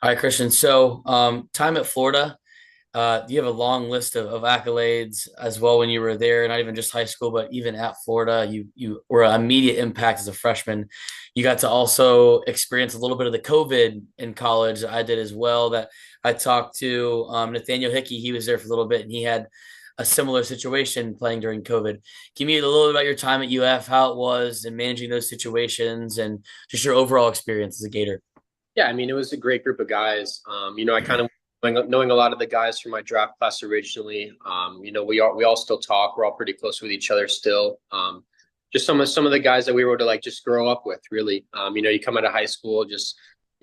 All right, Christian. So, time at Florida, you have a long list of accolades as well when you were there, not even just high school, but even at Florida, you were an immediate impact as a freshman. You got to also experience a little bit of the COVID in college. I did as well. That I talked to Nathaniel Hickey. He was there for a little bit, and he had a similar situation playing during COVID. Give me a little bit about your time at UF, how it was, and managing those situations, and just your overall experience as a Gator. Yeah, I mean, it was a great group of guys. I kind of knowing a lot of the guys from my draft class originally. We all still talk. We're all pretty close with each other still. Just some of the guys that we were to like just grow up with, really. You come out of high school, just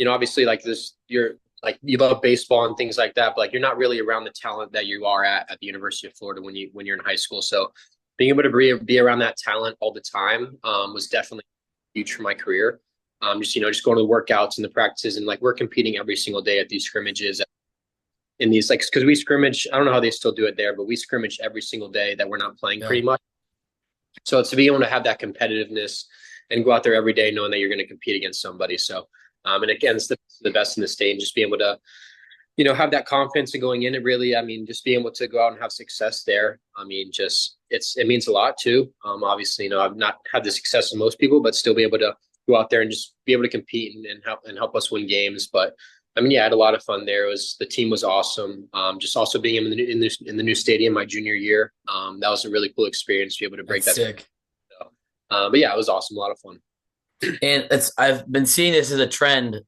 obviously like this, you're like you love baseball and things like that, but like you're not really around the talent that you are at the University of Florida when you're in high school. So being able to be around that talent all the time was definitely huge for my career. Just going to the workouts and the practices, and like we're competing every single day at these scrimmages in these like because we scrimmage. I don't know how they still do it there, but we scrimmage every single day that we're not playing Yeah. pretty much. So it's to be able to have that competitiveness and go out there every day knowing that you're going to compete against somebody. So and again, it's the best in the state, and just being able to have that confidence and going in and really, I mean, just being able to go out and have success there. I mean, just it means a lot too. Obviously, I've not had the success of most people, but still be able to go out there and just be able to compete and help us win games. But I mean, yeah, I had a lot of fun there. The team was awesome. Just also being in the new stadium my junior year. That was a really cool experience to be able to break That's that. sick. But yeah, it was awesome. A lot of fun. And it's I've been seeing this as a trend.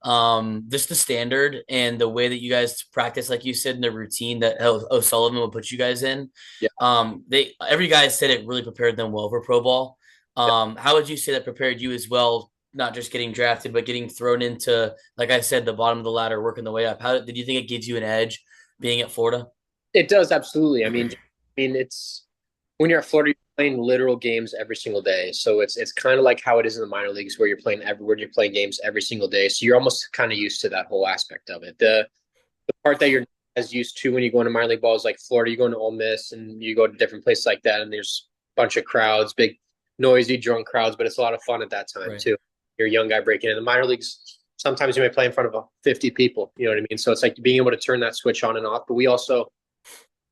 Just the standard and the way that you guys practice, like you said, in the routine that O'Sullivan will put you guys in. Yeah. They every guy said it really prepared them well for pro ball. How would you say that prepared you as well, not just getting drafted, but getting thrown into, like I said, the bottom of the ladder, working the way up? How did you think it gives you an edge being at Florida? It does absolutely. I mean, it's when you're at Florida, you're playing literal games every single day. So it's kind of like how it is in the minor leagues where you're playing games every single day. So you're almost kind of used to that whole aspect of it. The part that you're as used to when you go into minor league ball is like Florida, you go into Ole Miss and you go to different places like that, and there's a bunch of crowds, big, noisy, drunk crowds, but it's a lot of fun at that time Right. too. You're a young guy breaking in the minor leagues. Sometimes you may play in front of 50 people. You know what I mean? So it's like being able to turn that switch on and off. But we also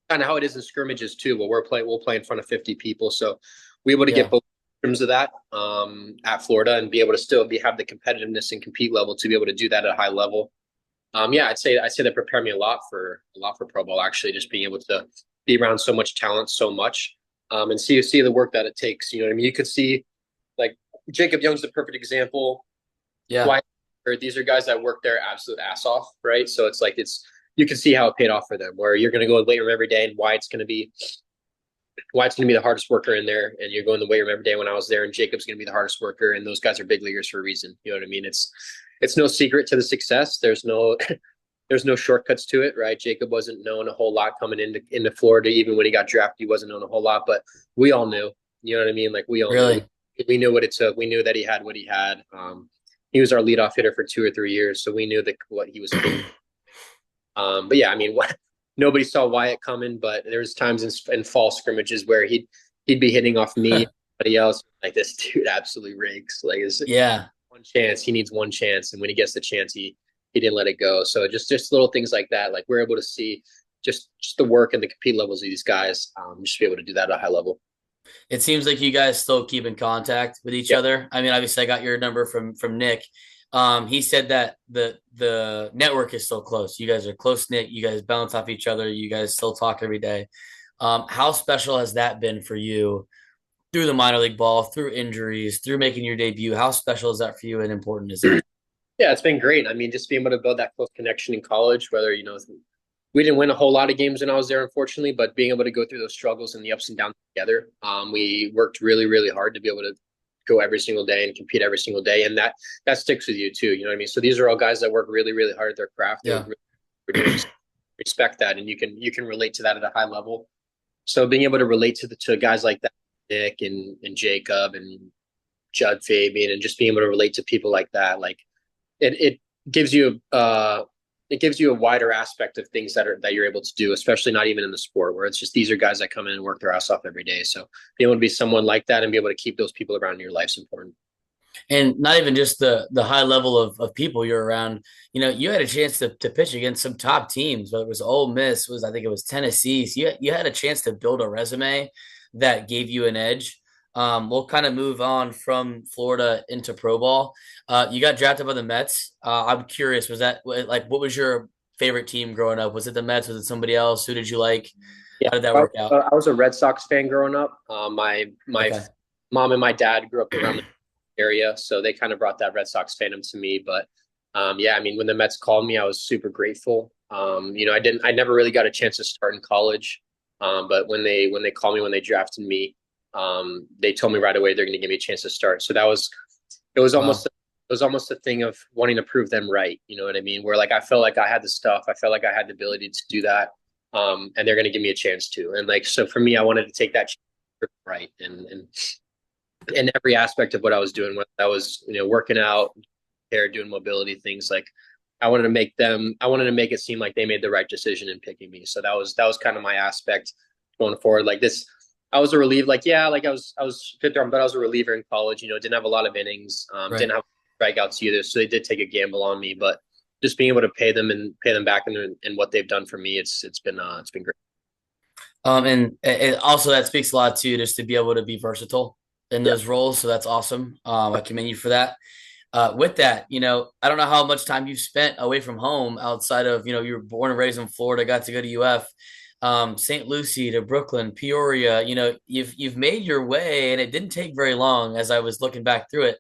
kind of how it is in scrimmages too. But we'll play in front of 50 people, so we able to get Yeah. both terms of that at Florida and be able to still have the competitiveness and compete level to be able to do that at a high level. Yeah, I'd say that prepared me a lot for pro ball. Actually, just being able to be around so much talent, so much, and see the work that it takes. You know what I mean? You could see like Jacob Young's the perfect example. Yeah. Why these are guys that work their absolute ass off, right? So it's like you can see how it paid off for them. Where you're going to go in the weight room every day, and why it's going to be the hardest worker in there, and you're going the weight room every day. When I was there, and Jacob's going to be the hardest worker, and those guys are big leaguers for a reason. You know what I mean? It's no secret to the success. There's no there's no shortcuts to it, right? Jacob wasn't known a whole lot coming into Florida. Even when he got drafted, he wasn't known a whole lot, but we all knew. You know what I mean? Like we all knew. Really. We knew what it took. We knew that he had what he had. He was our leadoff hitter for 2 or 3 years, so we knew that what he was capable. But yeah, I mean, nobody saw Wyatt coming, but there was times in fall scrimmages where he'd be hitting off me, somebody else. Like this dude absolutely rakes. Like is Yeah. one chance. He needs one chance, and when he gets the chance, he didn't let it go. So just little things like that. Like we're able to see just the work and the compete levels of these guys. Just be able to do that at a high level. It seems like you guys still keep in contact with each Yeah, other. I mean, obviously, I got your number from Nick. He said that the network is still close. You guys are close knit. You guys bounce off each other. You guys still talk every day. How special has that been for you through the minor league ball, through injuries, through making your debut? How special is that for you, and important is it? yeah, it's been great. I mean, just being able to build that close connection in college, whether we didn't win a whole lot of games when I was there, unfortunately, but being able to go through those struggles and the ups and downs together, we worked really, really hard to be able to go every single day and compete every single day, and that sticks with you too. You know what I mean? So these are all guys that work really, really hard at their craft. They work Yeah. really hard. Respect that, and you can relate to that at a high level. So being able to relate to guys like that, Nick and Jacob and Judd Fabian, and just being able to relate to people like that, like it gives you it gives you a wider aspect of things that you're able to do, especially not even in the sport where it's just these are guys that come in and work their ass off every day. So being able to be someone like that and be able to keep those people around in your life is important. And not even just the high level of people you're around. You had a chance to pitch against some top teams, whether it was Ole Miss, was I think it was Tennessee. So you had a chance to build a resume that gave you an edge. We'll kind of move on from Florida into pro ball. You got drafted by the Mets. I'm curious, was that like what was your favorite team growing up? Was it the Mets? Was it somebody else? Who did you like? Yeah, How did that work out? I was a Red Sox fan growing up. My Okay. mom and my dad grew up around the area, so they kind of brought that Red Sox fandom to me. But yeah, I mean, when the Mets called me, I was super grateful. I never really got a chance to start in college, but when they called me when they drafted me, they told me right away they're going to give me a chance to start. So it was almost Wow. it was almost a thing of wanting to prove them right. You know what I mean? Where like I felt like I had the stuff, I felt like I had the ability to do that, and they're going to give me a chance to. And like so for me, I wanted to take that chance right and in every aspect of what I was doing, whether I was working out, doing mobility things like. I wanted to make it seem like they made the right decision in picking me. So that was kind of my aspect going forward. Like this, I was a reliever. Like yeah, like I was fit there, but I was a reliever in college. Didn't have a lot of innings, Right. didn't have strikeouts either. So they did take a gamble on me, but just being able to pay them back and what they've done for me, it's been great. And also that speaks a lot too, just to be able to be versatile in Yeah. those roles. So that's awesome. I commend you for that. With that, I don't know how much time you've spent away from home outside of, you were born and raised in Florida, got to go to UF, St. Lucie to Brooklyn, Peoria. You've made your way, and it didn't take very long as I was looking back through it.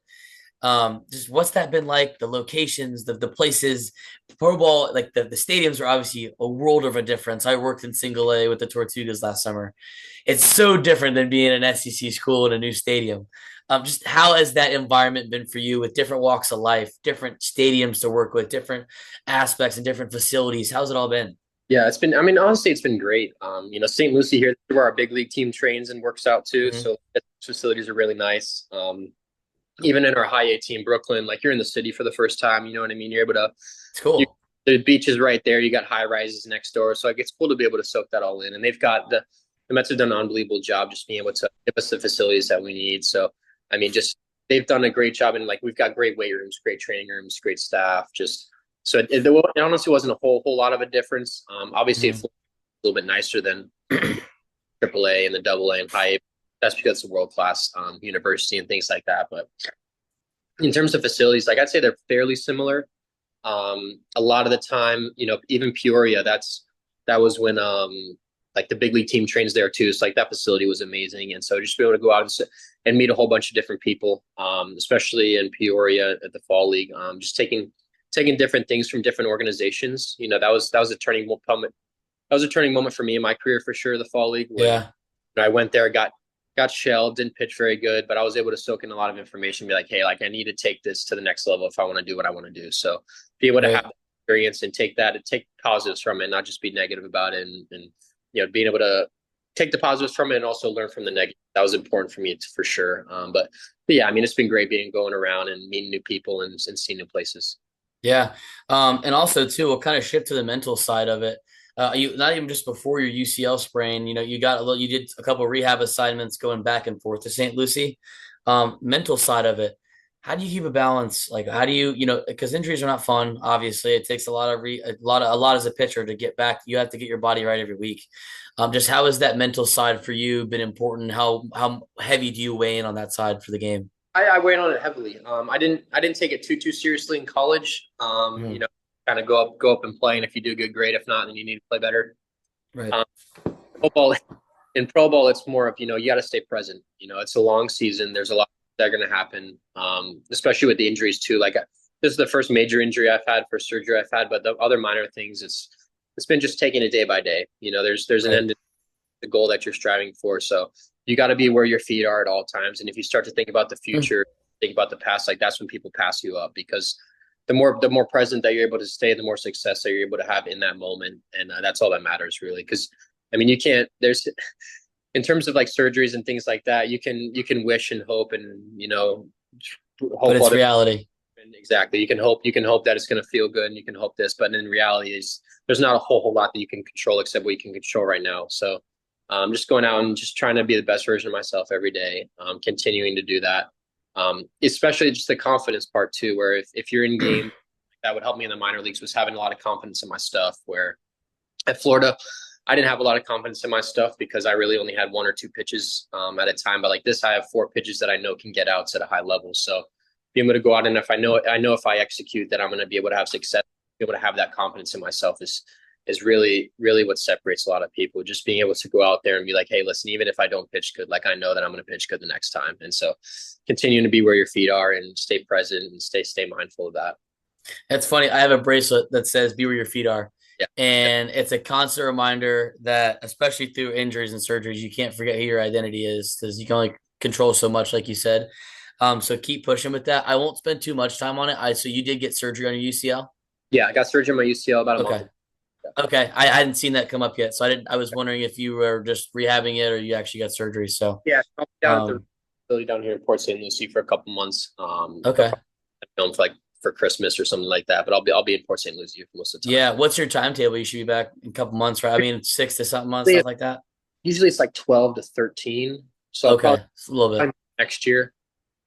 Just what's that been like? The locations, the places, pro ball, like the stadiums are obviously a world of a difference. I worked in single A with the Tortugas last summer. It's so different than being in an SEC school in a new stadium. Just how has that environment been for you with different walks of life, different stadiums to work with, different aspects and different facilities? How's it all been? Yeah, I mean, honestly, it's been great. St. Lucie here, where our big league team trains and works out too. Hmm. So facilities are really nice. Even in our high A team, Brooklyn, like you're in the city for the first time, you know what I mean? You're able to, It's you, cool. the beach is right there. You got high rises next door. So like, it's cool to be able to soak that all in. And the Mets have done an unbelievable job just being able to give us the facilities that we need. So, I mean, just, they've done a great job. And like, we've got great weight rooms, great training rooms, great staff. Just, so it honestly wasn't a whole lot of a difference. Obviously, it's Hmm. a little bit nicer than AAA and the AA and high A. That's because it's a world class university and things like that. But in terms of facilities, like I'd say they're fairly similar. A lot of the time, even Peoria, that was when like the big league team trains there too. So like that facility was amazing, and so just be able to go out and meet a whole bunch of different people, especially in Peoria at the fall league, just taking different things from different organizations. That was a turning moment. That was a turning moment for me in my career for sure. The fall league when Yeah. I went there, got shelled, didn't pitch very good, but I was able to soak in a lot of information, be like, hey, like I need to take this to the next level if I want to do what I want to do. So be able to have Right. that experience and take that and take positives from it, not just be negative about it, and being able to take the positives from it and also learn from the negative. That was important for me for sure. But yeah, I mean, it's been great being going around and meeting new people and seeing new places. Yeah. And also too, we'll kind of shift to the mental side of it. You not even just before your UCL sprain, you did a couple of rehab assignments going back and forth to St. Lucie. Mental side of it, how do you keep a balance? Like, how do because injuries are not fun. Obviously, it takes a lot as a pitcher to get back. You have to get your body right every week. Just how has that mental side for you been important? How heavy do you weigh in on that side for the game? I weighed on it heavily. I didn't take it too seriously in college. Mhm. Kind of go up and play, and if you do good, great. If not, then you need to play better. Right. Um, Football in pro ball, it's more of you got to stay present. It's a long season. There's a lot that are going to happen, especially with the injuries too. Like this is the first major injury I've had for surgery I've had, but the other minor things, it's been just taking it day by day. There's an Right. end to the goal that you're striving for. So you got to be where your feet are at all times. And if you start to think about the Mm. future, think about the past, like that's when people pass you up because the more present that you're able to stay, the more success that you're able to have in that moment, and that's all that matters really. Because I mean, you can't. There's in terms of like surgeries and things like that, you can wish and hope and But hope it's other reality. exactly. You can hope that it's going to feel good, and you can hope this, but in reality, is there's not a whole lot that you can control except what you can control right now. So, just going out and just trying to be the best version of myself every day, continuing to do that. Especially just the confidence part too, where if you're in game, that would help me in the minor leagues was having a lot of confidence in my stuff. Where at Florida, I didn't have a lot of confidence in my stuff because I really only had one or two pitches at a time. But like this, I have four pitches that I know can get outs at a high level. So being able to go out and if I know if I execute that I'm going to be able to have success, be able to have that confidence in myself is really, really what separates a lot of people. Just being able to go out there and be like, hey, listen, even if I don't pitch good, like I know that I'm going to pitch good the next time. And so continuing to be where your feet are and stay present and stay mindful of that. It's funny. I have a bracelet that says "Be where your feet are," Yeah. and it's a constant reminder that, especially through injuries and surgeries, you can't forget who your identity is because you can only control so much, like you said. So keep pushing with that. I won't spend too much time on it. So you did get surgery on your UCL. Yeah. I got surgery on my UCL about a month Okay. ago. Okay. I hadn't seen that come up yet, so I didn't. I was wondering if you were just rehabbing it or you actually got surgery. So, Yeah. I'll be down at the um, facility down here in Port St. Lucie for a couple months. They'll okay. probably film for like for Christmas or something like that. But I'll be in Port St. Lucie for most of the time. Yeah. What's your timetable? You should be back in a couple months, right? I mean, 6 to something months, Usually stuff like that. usually it's like 12 to 13. So I'll probably Okay. It's a little bit. next year.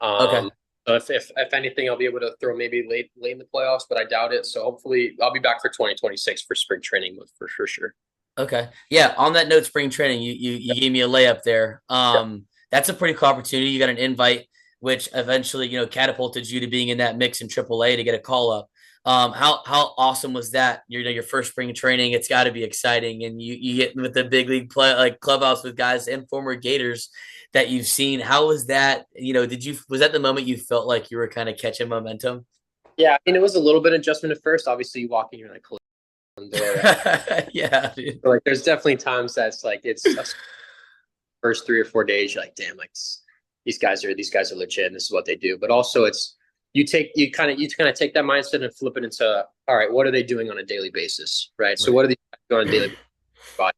Okay. So if anything, I'll be able to throw maybe late in the playoffs, but I doubt it. So hopefully, I'll be back for 2026 for spring training for sure. Okay. Yeah. On that note, spring training, you gave me a layup there. Yeah. That's a pretty cool opportunity. You got an invite, which eventually, catapulted you to being in that mix in AAA to get a call up. How awesome was that? Your first spring training. It's got to be exciting, and you get with the big league play like clubhouse with guys and former Gators that you've seen. How was that? Was that the moment you felt like you were kind of catching momentum? Yeah, I mean, it was a little bit of adjustment at first. Obviously, you walk in, you're like, close the door. Right? Yeah, dude. So, like, there's definitely times that's like it's first 3 or 4 days. You're like, damn, like these guys are legit. And this is what they do. But also, it's you kind of take that mindset and flip it into all right, what are they doing on a daily basis, right? So, Right. what are they doing on a daily basis?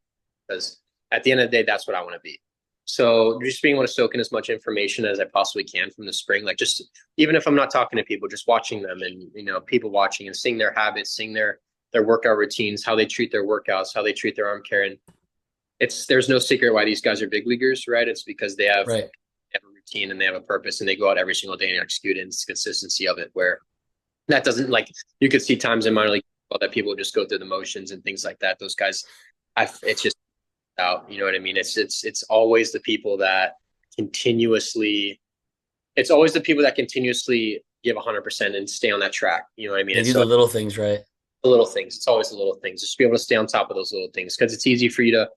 Because at the end of the day, that's what I want to be. So just being able to soak in as much information as I possibly can from the spring, like just even if I'm not talking to people, just watching them and people watching and seeing their habits, seeing their workout routines, how they treat their workouts, how they treat their arm care, and there's no secret why these guys are big leaguers, right? It's because Right. they have a routine and they have a purpose and they go out every single day and execute it. And it's consistency of it where that doesn't like you could see times in minor league that people just go through the motions and things like that. Those guys, it's just out. You know what I mean? It's always the people that continuously. It's always the people that continuously give 100% and stay on that track. You know what I mean? They And do so the little things right. the little things. It's always the little things. Just be able to stay on top of those little things because it's easy for you to.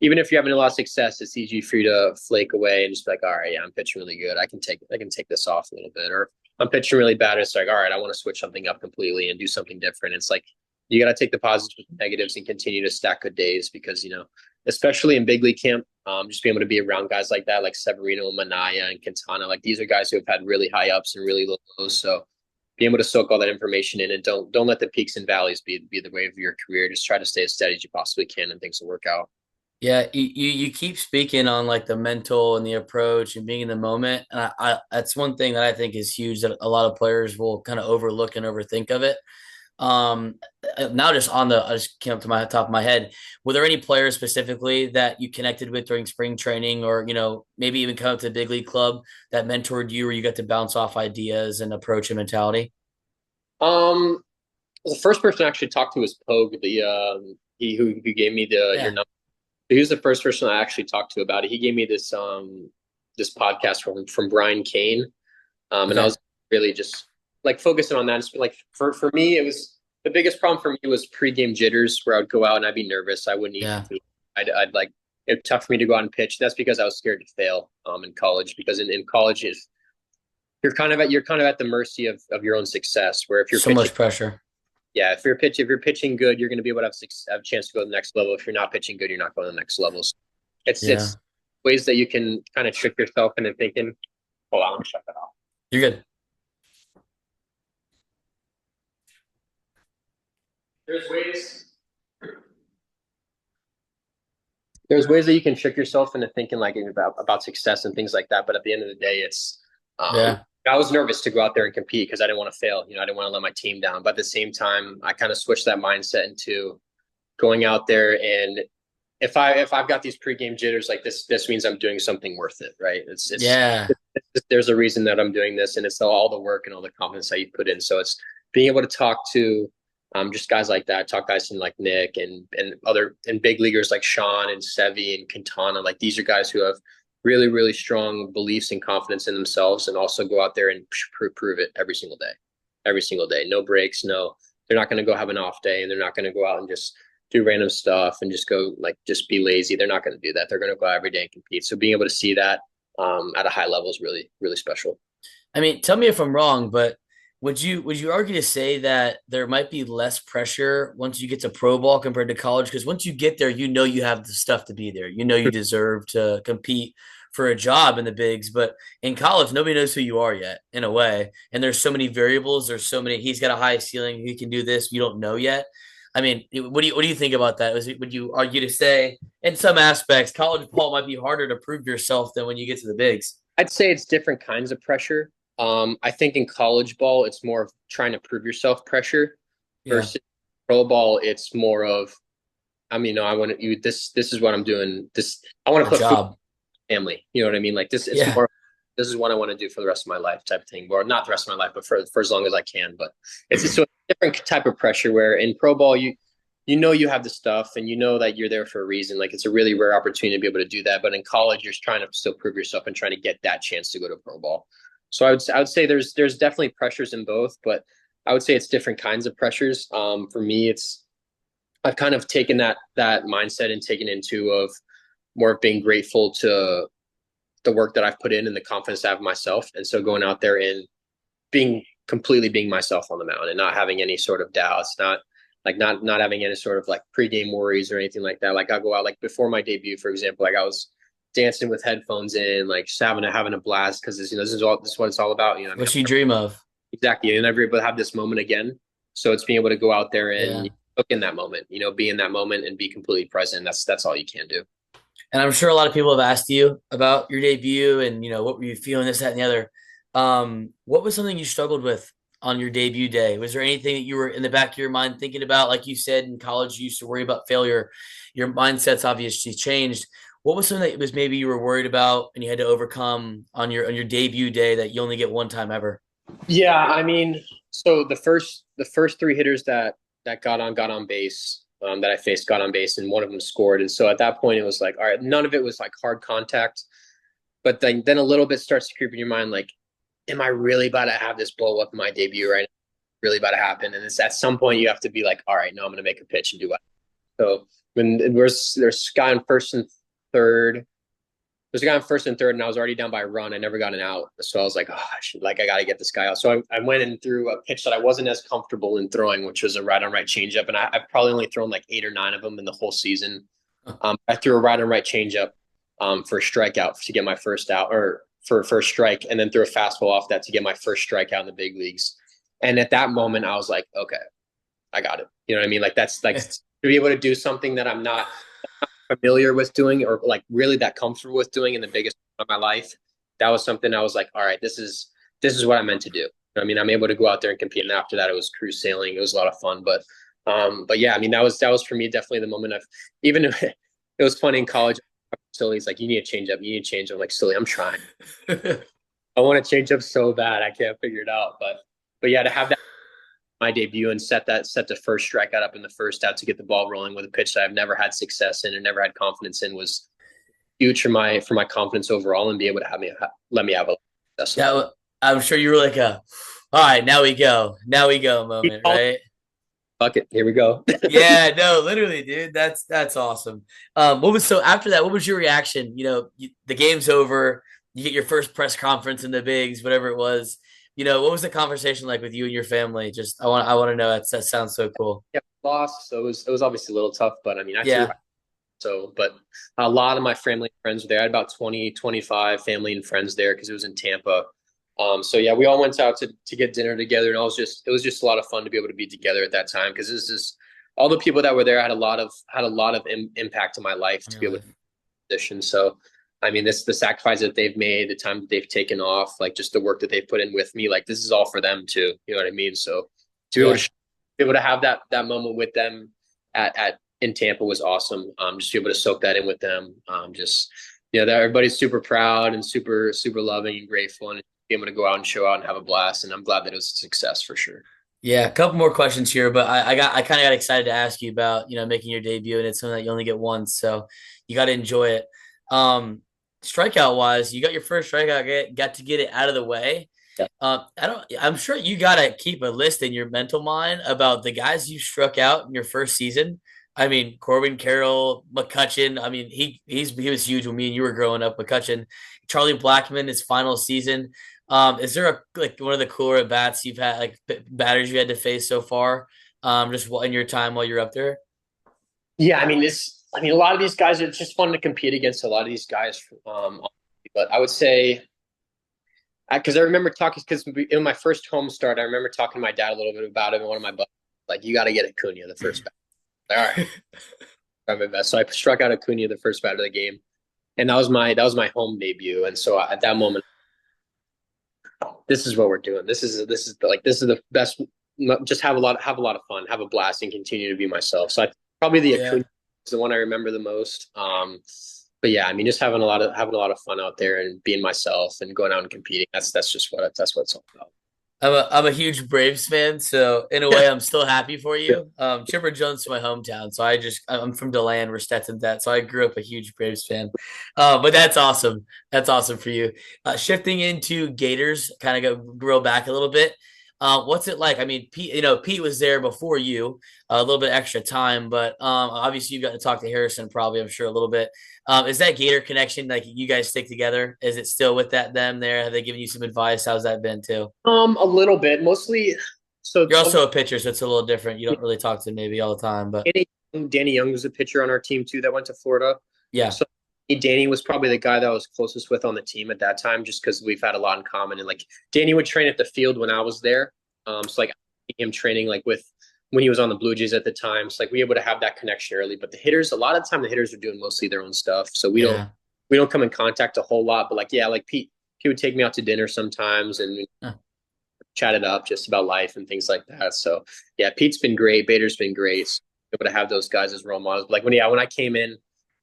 Even if you're having a lot of success, it's easy for you to flake away and just be like, all right, yeah, I'm pitching really good. I can take this off a little bit. Or I'm pitching really bad. It's like, all right, I want to switch something up completely and do something different. It's like you got to take the positives with the negatives and continue to stack good days because especially in big league camp, just being able to be around guys like that, like Severino, Manaya, and Quintana, like these are guys who have had really high ups and really low lows. So being able to soak all that information in and don't let the peaks and valleys be the way of your career. Just try to stay as steady as you possibly can and things will work out. Yeah, you keep speaking on like the mental and the approach and being in the moment. And that's one thing that I think is huge that a lot of players will kind of overlook and overthink of it. Um, Now I just came up to my top of my head. Were there any players specifically that you connected with during spring training or, maybe even come up to the big league club that mentored you or you got to bounce off ideas and approach and mentality? Um, the first person I actually talked to was Pogue, the he who gave me the your Yeah. number. He was the first person I actually talked to about it. He gave me this podcast from Brian Kane, and I Okay. was really just like focusing on that. It's like for me, it was the biggest problem for me was pregame jitters, where I'd go out and I'd be nervous. I wouldn't eat. Yeah. I'd like it's tough for me to go out and pitch. That's because I was scared to fail in college because in college is you're kind of at the mercy of your own success. Where if you're So pitching much pressure. yeah, if you're pitching good, you're going to be able to have a chance to go to the next level. If you're not pitching good, you're not going to the next level. So it's Yeah. ways that you can kind of trick yourself into thinking. Hold on, let me shut that off. You're good. There's ways. There's ways that you can trick yourself into thinking like about success and things like that. But at the end of the day, it's Yeah. I was nervous to go out there and compete because I didn't want to fail. I didn't want to let my team down. But at the same time, I kind of switched that mindset into going out there and if I've got these pregame jitters, like this means I'm doing something worth it, right? Yeah. There's a reason that I'm doing this, and it's all the work and all the confidence that you put in. So it's being able to talk to just guys like that, talk guys like Nick and other and big leaguers like Sean and Sevi and Quintana. Like these are guys who have really, really strong beliefs and confidence in themselves, and also go out there and prove it every single day. No breaks, no. They're not going to go have an off day, and they're not going to go out and just do random stuff and just go like just be lazy. They're not going to do that. They're going to go every day and compete. So being able to see that at a high level is really, really special. I mean, tell me if I'm wrong, but would you argue to say that there might be less pressure once you get to pro ball compared to college? Because once you get there, you know you have the stuff to be there. You know you deserve to compete for a job in the bigs. But in college, nobody knows who you are yet, in a way. And there's so many variables. There's so many. He's got a high ceiling. He can do this. You don't know yet. I mean, what do you think about that? Would you argue to say, in some aspects, college ball might be harder to prove yourself than when you get to the bigs? I'd say it's different kinds of pressure. I think in college ball, it's more of trying to prove yourself pressure Yeah, versus pro ball. It's more of, I mean, no, I want to, you, this is what I'm doing. I want to a put food job. in my family. You know what I mean? Like it's Yeah. more, this is what I want to do for the rest of my life type of thing. Or not the rest of my life, but for as long as I can. But it's so a different type of pressure where in pro ball, you know you have the stuff and you know that you're there for a reason. Like it's a really rare opportunity to be able to do that. But in college, you're trying to still prove yourself and trying to get that chance to go to pro ball. So I would say there's definitely pressures in both, but I would say it's different kinds of pressures. For me, it's I've kind of taken that mindset and taken into of more of being grateful to the work that I've put in and the confidence I have in myself. And so going out there and being myself on the mound and not having any sort of doubts, not having any sort of like pregame worries or anything like that. Like I'll go out like before my debut, for example, like I was dancing with headphones in, like just having a blast because this is what it's all about. You know, what I mean, What you dream of. exactly. You're never able to have this moment again. So it's being able to go out there and Yeah. look in that moment, be in that moment and be completely present. That's all you can do. And I'm sure a lot of people have asked you about your debut and, what were you feeling, this, that, and the other. What was something you struggled with on your debut day? Was there anything that you were in the back of your mind thinking about? Like you said, in college, you used to worry about failure. Your mindset's obviously changed. What was something that was maybe you were worried about and you had to overcome on your debut day that you only get one time ever? Yeah, I mean, so the first three hitters that got on base that I faced got on base and one of them scored. And so at that point it was like, all right, none of it was like hard contact, but then a little bit starts to creep in your mind like, am I really about to have this blow up in my debut right now? Really about to happen? And it's at some point you have to be like, all right, no, I'm going to make a pitch and do what. So when there's a guy on first and third, there's a guy on first and third, and I was already down by a run. I never got an out, so I was like, oh, I got to get this guy out. So I went and threw a pitch that I wasn't as comfortable in throwing, which was a right on right changeup, and I've probably only thrown like 8 or 9 of them in the whole season. I threw a right on right changeup for a strikeout to get my first out, or for first strike, and then threw a fastball off that to get my first strikeout in the big leagues. And at that moment, I was like, okay, I got it. You know what I mean? Like that's like to be able to do something that I'm not familiar with doing or like really that comfortable with doing in the biggest of my life. That was something I was like, all right, this is what I meant to do. I mean, I'm able to go out there and compete. And after that, it was cruise sailing. It was a lot of fun. But yeah, I mean, that was for me definitely the moment of even if it was funny in college. Silly's like, you need to change up. You need to change. I'm like, silly, I'm trying. I want to change up so bad. I can't figure it out. But yeah, to have that my debut and set the first strikeout up in the first out to get the ball rolling with a pitch that I've never had success in and never had confidence in was huge for my confidence overall and be able to let me have a success in that. Yeah, I'm sure you were like all right, now we go moment, right? Fuck it, here we go. Yeah, no, literally, dude. That's awesome. What was so after that? What was your reaction? The game's over. You get your first press conference in the bigs, whatever it was. What was the conversation like with you and your family? Just I want to know. That sounds so cool. Yeah, lost, so it was obviously a little tough, but I mean I threw Yeah, so, but a lot of my family and friends were there. I had about 20, 25 family and friends there because it was in Tampa. So yeah, we all went out to get dinner together, and it was just a lot of fun to be able to be together at that time because this is all the people that were there had a lot of impact on my life in to your be able to life. position. So, I mean, the sacrifice that they've made, the time that they've taken off, like just the work that they've put in with me, like this is all for them too. You know what I mean? So to be able Yeah, to have that moment with them at in Tampa was awesome. Just be able to soak that in with them. That everybody's super proud and super loving and grateful, and be able to go out and show out and have a blast. And I'm glad that it was a success for sure. Yeah, a couple more questions here, but I kind of got excited to ask you about, making your debut, and it's something that you only get once, so you got to enjoy it. Strikeout wise, you got your first strikeout, got to get it out of the way. Yeah. I'm sure you got to keep a list in your mental mind about the guys you struck out in your first season. I mean, Corbin Carroll, McCutcheon. I mean, he was huge when me and you were growing up. McCutcheon, Charlie Blackmon, his final season. Is there one of the cooler at bats you've had, like batters you had to face so far? Just in your time while you're up there. Yeah, a lot of these guys, it's just fun to compete against a lot of these guys. But I would say, because I remember talking, because in my first home start, I remember talking to my dad a little bit about it. And one of my buddies, like, you got to get Acuna the first bat. Like, all right, try my best. So I struck out Acuna the first bat of the game, and that was my home debut. And so at that moment, this is what we're doing. This is the best. Just have a lot of fun, have a blast, and continue to be myself. So probably the Yeah. Acuna is the one I remember the most. But yeah, just having a lot of fun out there and being myself and going out and competing. That's what it's all about. I'm a huge Braves fan, so in a way, I'm still happy for you. Chipper Jones is my hometown, so I'm from Deland, where Stetson's at, so I grew up a huge Braves fan. But that's awesome. That's awesome for you. Shifting into Gators, kind of grow back a little bit. What's it like? I mean, Pete was there before you, a little bit extra time, but obviously you got to talk to Harrison, probably, I'm sure, a little bit. Is that Gator connection, like, you guys stick together? Is it still with them there? Have they given you some advice? How's that been too? A little bit, mostly. So You're also a pitcher, so it's a little different. You don't really talk to maybe all the time, but Danny Young was a pitcher on our team too that went to Florida. yeah, So Danny was probably the guy that I was closest with on the team at that time, just because we've had a lot in common. And like Danny would train at the field when I was there. So like him training like with when he was on the Blue Jays at the time. So like we were able to have that connection early. But the hitters, a lot of the time the hitters are doing mostly their own stuff. So we don't yeah, we don't come in contact a whole lot. But like yeah, like Pete would take me out to dinner sometimes and huh. chat it up just about life and things like that. So yeah, Pete's been great. Bader's been great. So, able to have those guys as role models. But like when I came in,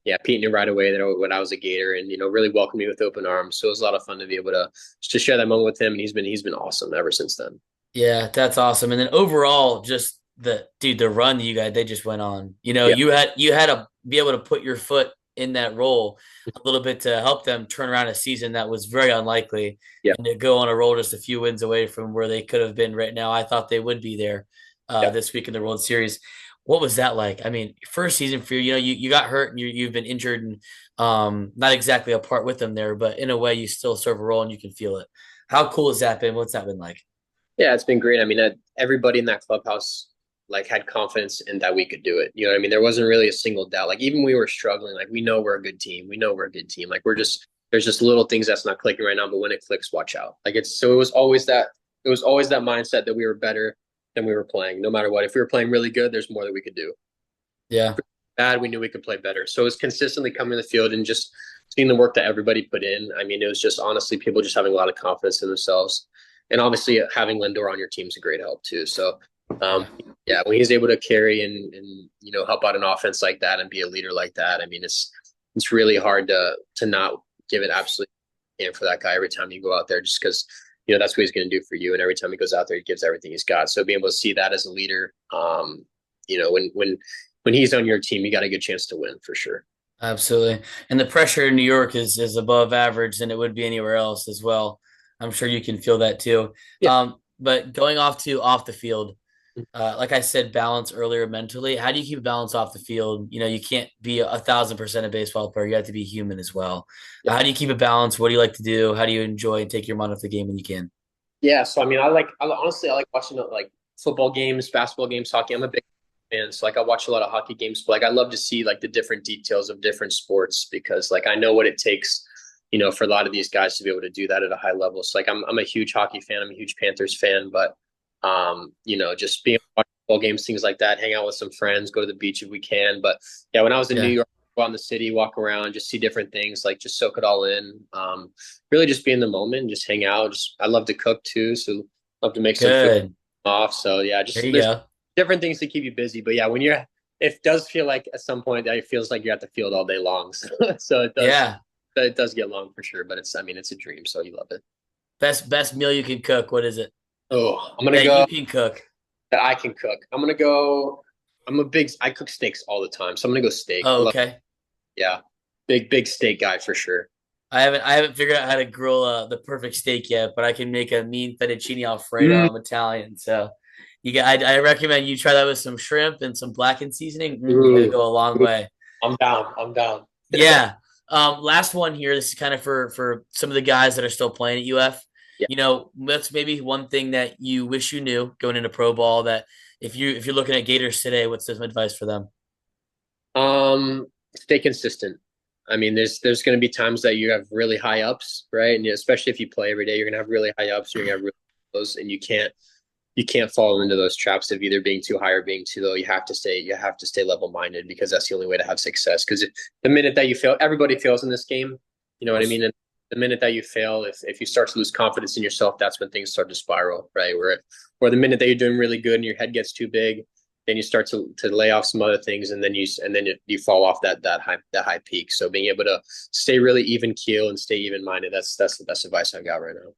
yeah, Pete knew right away that when I was a Gator and really welcomed me with open arms. So it was a lot of fun to be able to share that moment with him. And he's been awesome ever since then. Yeah, that's awesome. And then overall, just the run that they just went on. Yeah, You had to be able to put your foot in that role a little bit to help them turn around a season that was very unlikely, yeah, and to go on a roll just a few wins away from where they could have been right now. I thought they would be there yeah. this week in the World Series. What was that like? I mean, first season for you, you got hurt and you've been injured and not exactly a part with them there, but in a way you still serve a role and you can feel it. How cool has that been? What's that been like? Yeah, it's been great. Everybody in that clubhouse like had confidence in that we could do it. You know what I mean? There wasn't really a single doubt. Like even we were struggling, like we know we're a good team. We know we're a good team. Like there's just little things that's not clicking right now, but when it clicks, watch out. It was always that mindset that we were better than we were playing, no matter what. If we were playing really good, there's more that we could do. Yeah. Bad, we knew we could play better. So it was consistently coming to the field and just seeing the work that everybody put in. It was just honestly people just having a lot of confidence in themselves. And obviously having Lindor on your team is a great help too. So Yeah. yeah, when he's able to carry and help out an offense like that and be a leader like that, it's really hard to not give it absolutely for that guy every time you go out there, just because that's what he's going to do for you. And every time he goes out there, he gives everything he's got. So being able to see that as a leader, when he's on your team, you got a good chance to win for sure. Absolutely. And the pressure in New York is above average than it would be anywhere else as well. I'm sure you can feel that too. Yeah. But going off the field, like I said, balance earlier mentally. How do you keep balance off the field? You can't be 1,000% a baseball player. You have to be human as well. Yeah. How do you keep a balance? What do you like to do? How do you enjoy and take your mind off the game when you can? Yeah. So honestly, I like watching like football games, basketball games, hockey. I'm a big fan. So like I watch a lot of hockey games, but like I love to see like the different details of different sports because like I know what it takes, for a lot of these guys to be able to do that at a high level. So like I'm a huge hockey fan. I'm a huge Panthers fan, but just being watch football games, things like that, hang out with some friends, go to the beach if we can. But yeah, when I was in New Yeah. York, go out in the city, walk around, just see different things, like just soak it all in. Really just be in the moment and just hang out. I love to cook too, so love to make some food Good. off. So yeah, There just you there's go. different things to keep you busy. But yeah, it does feel like at some point that it feels like you have to field all day long. So Yeah. it does get long for sure, but it's, I mean, it's a dream. So you love it. Best meal you can cook. What is it? Oh, I'm gonna That go you can cook. that I can cook. I cook steaks all the time. So I'm gonna go steak. I Oh, love, okay. yeah, big steak guy for sure. I haven't figured out how to grill the perfect steak yet, but I can make a mean fettuccine Alfredo. Mm, I'm Italian, so I recommend you try that with some shrimp and some blackened seasoning. It'll ooh, go a long ooh, way. I'm down. I'm down. Yeah. Last one here. This is kind of for some of the guys that are still playing at UF. Yeah. That's maybe one thing that you wish you knew going into pro ball. That if you're looking at Gators today, what's some advice for them? Stay consistent. I mean, there's going to be times that you have really high ups, right? And especially if you play every day, you're going to have really high ups. You're going to have really lows, and you can't fall into those traps of either being too high or being too low. You have to stay level minded because that's the only way to have success. Because the minute that you fail, everybody fails in this game. You know what I mean? And the minute that you fail, if you start to lose confidence in yourself, that's when things start to spiral, right? Where the minute that you're doing really good and your head gets too big, then you start to lay off some other things, and then you fall off that high peak. So being able to stay really even keel and stay even minded, that's the best advice I've got right now.